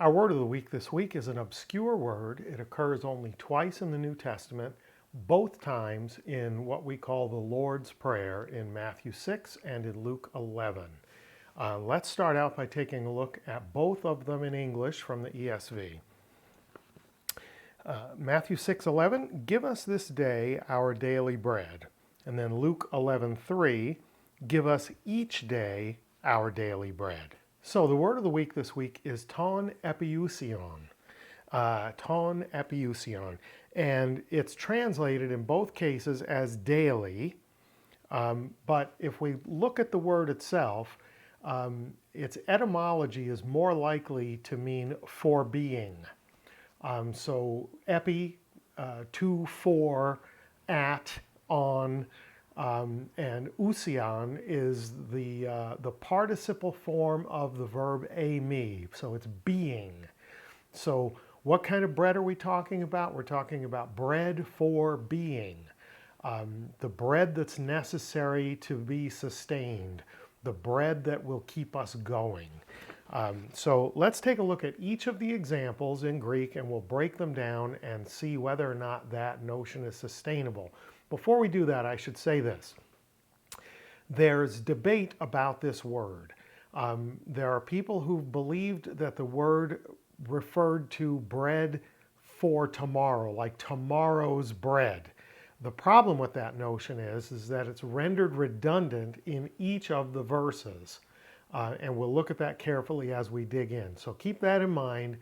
Our word of the week this week is an obscure word. It occurs only twice in the New Testament, both times in what we call the Lord's Prayer in Matthew 6 and in Luke 11. Let's start out by taking a look at both of them in English from the ESV. Matthew 6:11, give us this day our daily bread. And then Luke 11:3, give us each day our daily bread. So the word of the week this week is ton epiousion. Ton epiousion. And it's translated in both cases as daily. But if we look at the word itself, its etymology is more likely to mean for being. So epi, to, for, at, on, and ousion is the participle form of the verb eimi, so it's being. So what kind of bread are we talking about? We're talking about bread for being. The bread that's necessary to be sustained, the bread that will keep us going. So let's take a look at each of the examples in Greek and we'll break them down and see whether or not that notion is sustainable. Before we do that, I should say this. There's debate about this word. There are people who've believed that the word referred to bread for tomorrow, like tomorrow's bread. The problem with that notion is that it's rendered redundant in each of the verses. And we'll look at that carefully as we dig in. So keep that in mind.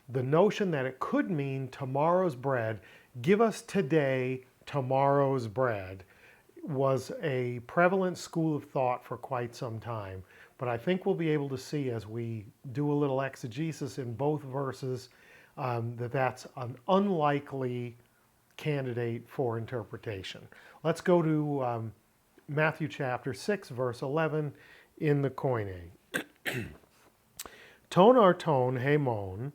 The notion that it could mean tomorrow's bread, give us today tomorrow's bread, was a prevalent school of thought for quite some time. But I think we'll be able to see as we do a little exegesis in both verses that that's an unlikely candidate for interpretation. Let's go to Matthew chapter 6, verse 11 in the Koine. Ton arton hemon,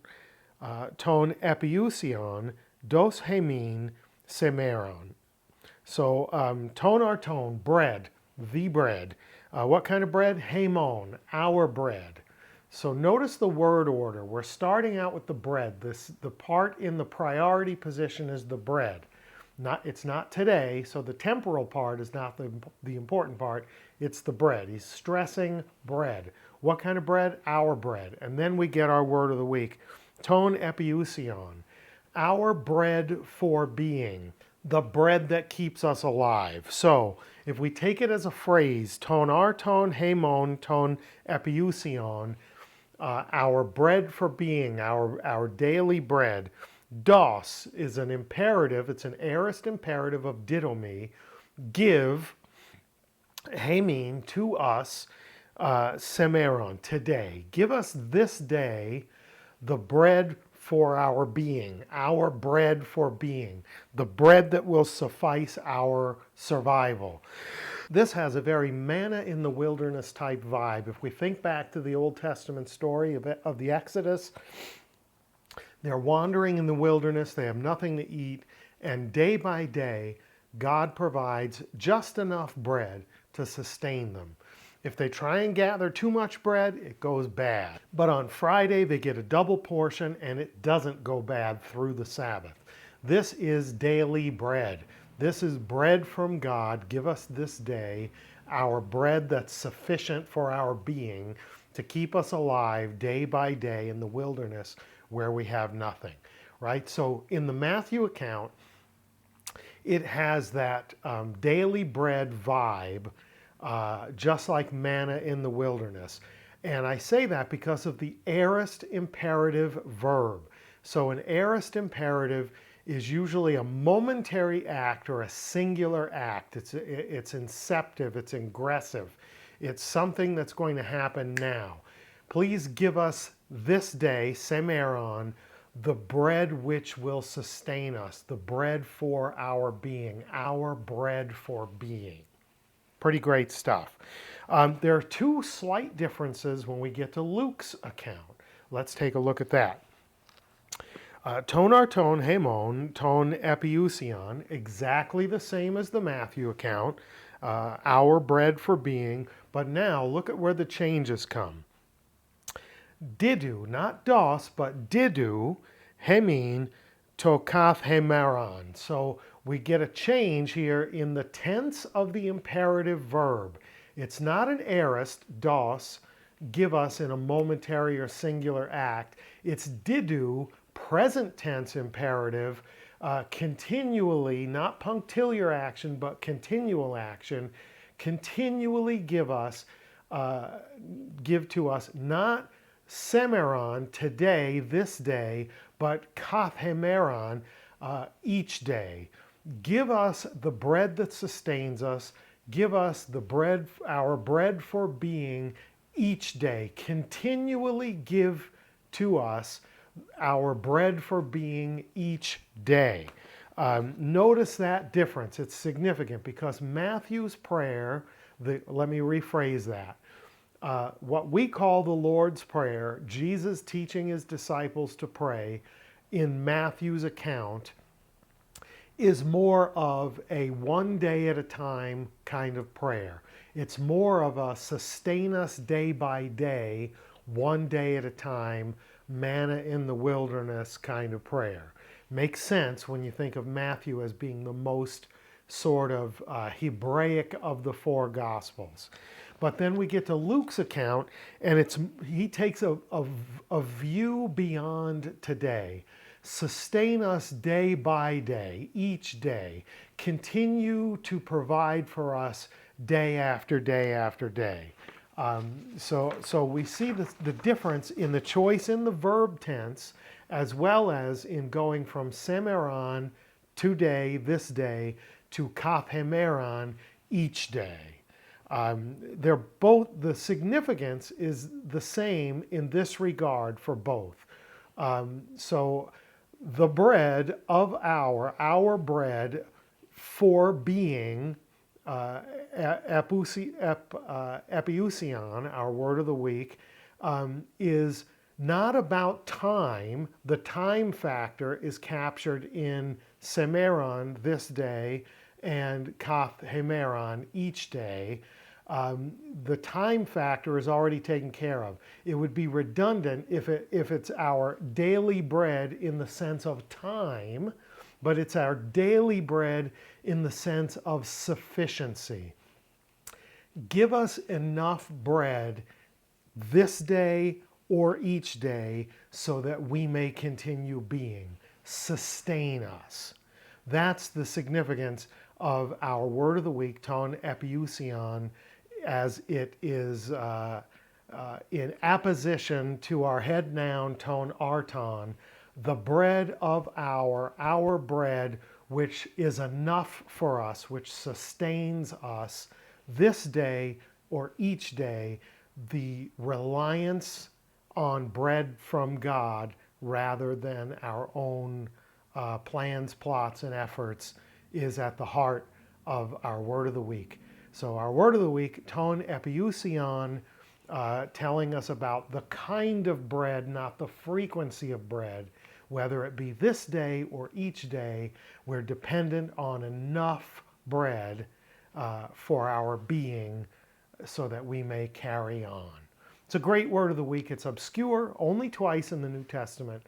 ton epiousion, dos hemin semeron. So ton arton, bread, the bread. What kind of bread? Hemon, our bread. So notice the word order. We're starting out with the bread. The part in the priority position is the bread. It's not today, so the temporal part is not the important part. It's the bread. He's stressing bread. What kind of bread? Our bread. And then we get our word of the week. Ton epiousion. Our bread for being. The bread that keeps us alive. So if we take it as a phrase, ton arton hemon ton epiousion, our bread for being, our daily bread. Dos is an imperative, it's an aorist imperative of didomi, give, hemin, to us, semeron, today. Give us this day the bread for our being, our bread for being, the bread that will suffice our survival. This has a very manna in the wilderness type vibe. If we think back to the Old Testament story of the Exodus, they're wandering in the wilderness, they have nothing to eat, and day by day, God provides just enough bread to sustain them. If they try and gather too much bread, it goes bad. But on Friday, they get a double portion, and it doesn't go bad through the Sabbath. This is daily bread. This is bread from God. Give us this day our bread that's sufficient for our being to keep us alive day by day in the wilderness where we have nothing, right? So in the Matthew account, it has that daily bread vibe, just like manna in the wilderness. And I say that because of the aorist imperative verb. So an aorist imperative is usually a momentary act or a singular act. It's inceptive, it's ingressive. It's something that's going to happen now. Please give us this day, semeron, the bread which will sustain us, the bread for our being, our bread for being. Pretty great stuff. There are two slight differences when we get to Luke's account. Let's take a look at that. Ton arton hemon, ton epiousion, exactly the same as the Matthew account, our bread for being, but now look at where the changes come. Didu, not dos, but didu, hemin, to kath hemeron. So we get a change here in the tense of the imperative verb. It's not an aorist, dos, give us in a momentary or singular act. It's didu, present tense imperative, continually, not punctiliar action, but continual action, continually give to us, not semeron, today, this day, but kath hemeron, each day. Give us the bread that sustains us. Give us the bread, our bread for being each day. Continually give to us our bread for being each day. Notice that difference. It's significant because Matthew's prayer, let me rephrase that. What we call the Lord's Prayer, Jesus teaching his disciples to pray in Matthew's account, is more of a one day at a time kind of prayer. It's more of a sustain us day by day, one day at a time, manna in the wilderness kind of prayer. Makes sense when you think of Matthew as being the most sort of Hebraic of the four Gospels. But then we get to Luke's account, and he takes a view beyond today. Sustain us day by day, each day. Continue to provide for us day after day after day. So we see the difference in the choice in the verb tense, as well as in going from semeron, today, this day, to kath hemeron, each day. They're both, the significance is the same in this regard for both. So the bread of our bread for being, epiousion, our word of the week, is not about time. The time factor is captured in semeron, this day, and kath hemeron, each day. The time factor is already taken care of. It would be redundant if it's our daily bread in the sense of time, but it's our daily bread in the sense of sufficiency. Give us enough bread this day or each day so that we may continue being. Sustain us. That's the significance of our word of the week, ton epiousion, as it is in apposition to our head noun, ton arton, the bread of our bread, which is enough for us, which sustains us this day or each day, the reliance on bread from God rather than our own plans, plots, and efforts is at the heart of our word of the week. So our word of the week, ton epiousion, telling us about the kind of bread, not the frequency of bread, whether it be this day or each day. We're dependent on enough bread for our being so that we may carry on. It's a great word of the week. It's obscure, only twice in the New Testament.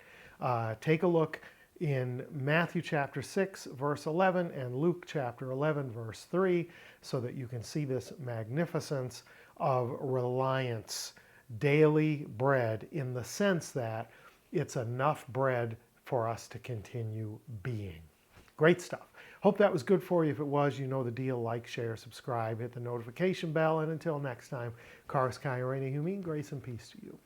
Take a look in Matthew chapter 6, verse 11, and Luke chapter 11, verse 3, so that you can see this magnificence of reliance, daily bread, in the sense that it's enough bread for us to continue being. Great stuff. Hope that was good for you. If it was, you know the deal. Like, share, subscribe, hit the notification bell, and until next time, Karis Kai Reine Humin, grace and peace to you.